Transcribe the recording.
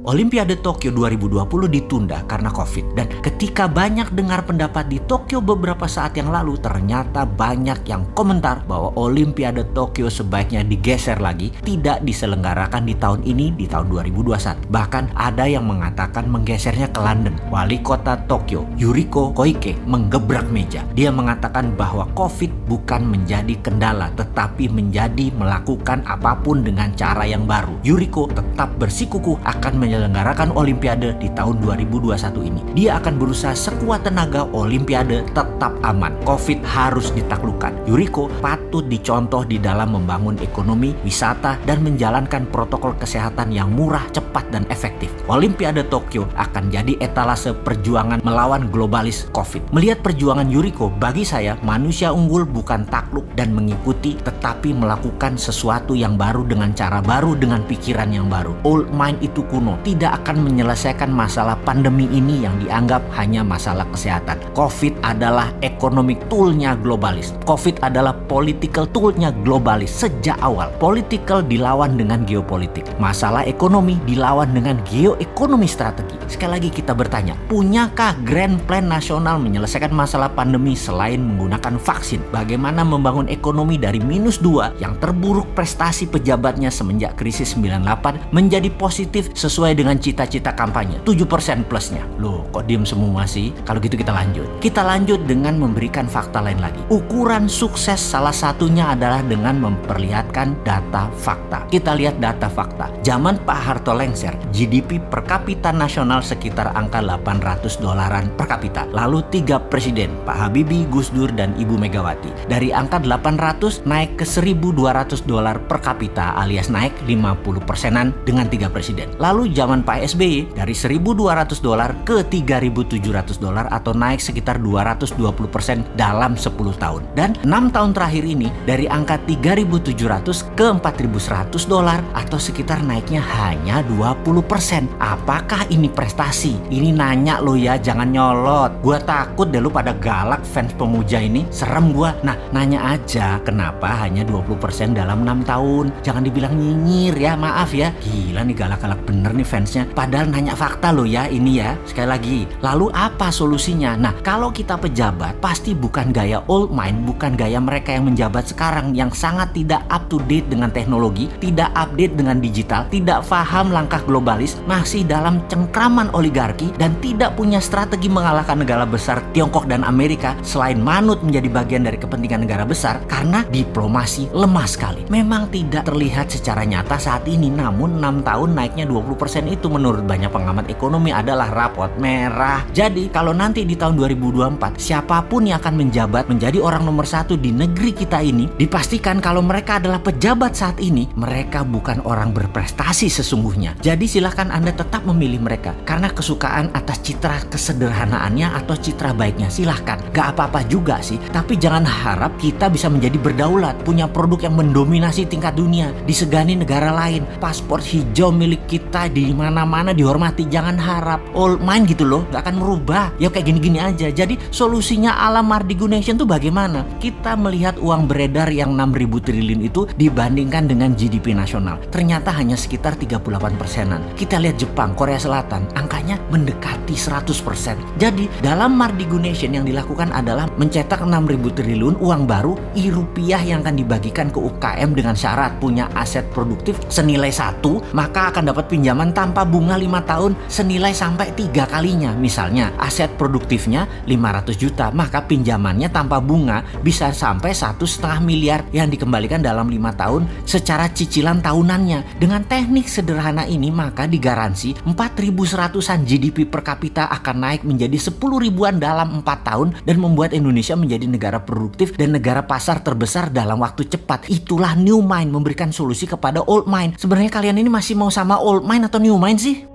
Olimpiade Tokyo 2020 ditunda karena COVID. Dan ketika banyak dengar pendapat di Tokyo beberapa saat yang lalu, ternyata banyak yang komentar bahwa Olimpiade Tokyo sebaiknya digeser lagi, tidak diselenggarakan di tahun ini, di tahun 2021. Bahkan ada yang mengatakan menggesernya ke London. Wali kota Tokyo, Yuriko Koike, menggebrak meja. Dia mengatakan bahwa COVID bukan menjadi kendala, tetapi menjadi melakukan apapun dengan cara yang baru. Yuriko tetap bersikukuh akan menyelenggarakan Olimpiade di tahun 2021 ini. Dia akan berusaha sekuat tenaga Olimpiade tetap aman. COVID harus ditaklukkan. Yuriko patut dicontoh di dalam membangun ekonomi, wisata, dan menjalankan protokol kesehatan yang murah, cepat, dan efektif. Olimpiade Tokyo akan jadi etalase perjuangan melawan globalis COVID. Melihat perjuangan Yuriko, bagi saya manusia unggul bukan takluk dan mengikuti, tetapi melakukan sesuatu yang baru dengan cara baru, dengan pikiran yang baru. Old mind itu kuno, tidak akan menyelesaikan masalah pandemi ini yang dianggap hanya masalah kesehatan. COVID adalah economic tool-nya globalis. COVID adalah political tool-nya globalis sejak awal. Political dilawan dengan geopolitik. Masalah ekonomi dilawan dengan geoekonomi strategi. Sekali lagi kita bertanya, punyakah grand plan nasional menyelesaikan masalah pandemi selain menggunakan vaksin? Bagaimana membangun ekonomi dari -2 yang terburuk prestasi pejabatnya semenjak krisis 98 menjadi positif sesuai dengan cita-cita kampanye 7% plusnya. Loh, kok diem semua sih? Kalau gitu kita lanjut. Kita lanjut dengan memberikan fakta lain lagi. Ukuran sukses salah satunya adalah dengan memperlihatkan data fakta. Kita lihat data fakta. Zaman Pak Harto lengser, GDP per kapita nasional sekitar angka $800 per kapita. Lalu 3 presiden, Pak Habibie, Gus Dur, dan Ibu Megawati. Dari angka 800 naik ke $1.200 per kapita, alias naik 50%-an dengan 3 presiden. Lalu zaman Pak SBY dari $1.200 ke $3.700 atau naik sekitar 220% dalam 10 tahun. Dan 6 tahun terakhir ini dari angka $3.700 ke $4.100 atau sekitar naiknya hanya 20%. Apakah ini prestasi? Ini nanya lo ya, jangan nyolot. Gua takut deh lu pada galak fans pemuja ini, serem gua. Nah, nanya aja kenapa hanya 20% dalam 6 tahun. Jangan dibilang nyinyir ya, maaf ya. Gila nih, galak-galak bener nih fansnya. Padahal nanya fakta loh ya ini ya. Sekali lagi, lalu apa solusinya? Nah, kalau kita pejabat pasti bukan gaya old mind, bukan gaya mereka yang menjabat sekarang yang sangat tidak up to date dengan teknologi, tidak update dengan digital, tidak paham langkah globalis, masih dalam cengkraman oligarki, dan tidak punya strategi mengalahkan negara besar Tiongkok dan Amerika selain manut menjadi bagian dari kepentingan negara besar karena diplomasi lemah sekali. Memang tidak terlihat secara nyata saat ini, namun 6 tahun naiknya 20% itu menurut banyak pengamat ekonomi adalah rapot merah. Jadi kalau nanti di tahun 2024 siapapun yang akan menjabat menjadi orang nomor 1 di negeri kita ini, dipastikan kalau mereka adalah pejabat saat ini, mereka bukan orang berprestasi sesungguhnya. Jadi silahkan Anda tetap memilih mereka karena kesukaan atas citra kesederhanaannya atau citra baiknya, silahkan. Gak apa-apa juga sih, tapi jangan harap kita bisa menjadi berdaulat, punya produk yang mendominasi tingkat dunia, disegani negara lain, paspor hijau milik kita di mana-mana dihormati. Jangan harap old mind gitu loh, gak akan merubah. Ya kayak gini-gini aja. Jadi solusinya ala Mardigu Nation tuh bagaimana? Kita melihat uang beredar yang 6.000 triliun itu dibandingkan dengan GDP nasional, ternyata hanya sekitar 38%-an. Kita lihat Jepang, Korea Selatan, angkanya mendekati 100%. Jadi dalam Mardigu Nation yang dilakukan adalah mencetak 6.000 triliun uang baru rupiah yang akan dibagikan ke UKM dengan syarat punya aset produktif senilai 1, maka akan dapat pinjaman tanpa bunga 5 tahun senilai sampai 3 kalinya. Misalnya aset produktifnya 500 juta, maka pinjamannya tanpa bunga bisa sampai 1,5 miliar yang dikembalikan dalam 5 tahun secara cicilan tahunannya. Dengan teknik sederhana ini maka digaransi 4.100-an GDP per kapita akan naik menjadi 10.000-an dalam 4 tahun dan membuat Indonesia menjadi negara produktif dan negara pasar terbesar dalam waktu cepat. Itulah new mind, memberikan solusi kepada old mind. Sebenarnya kalian ini masih mau sama old mind atau new mind sih?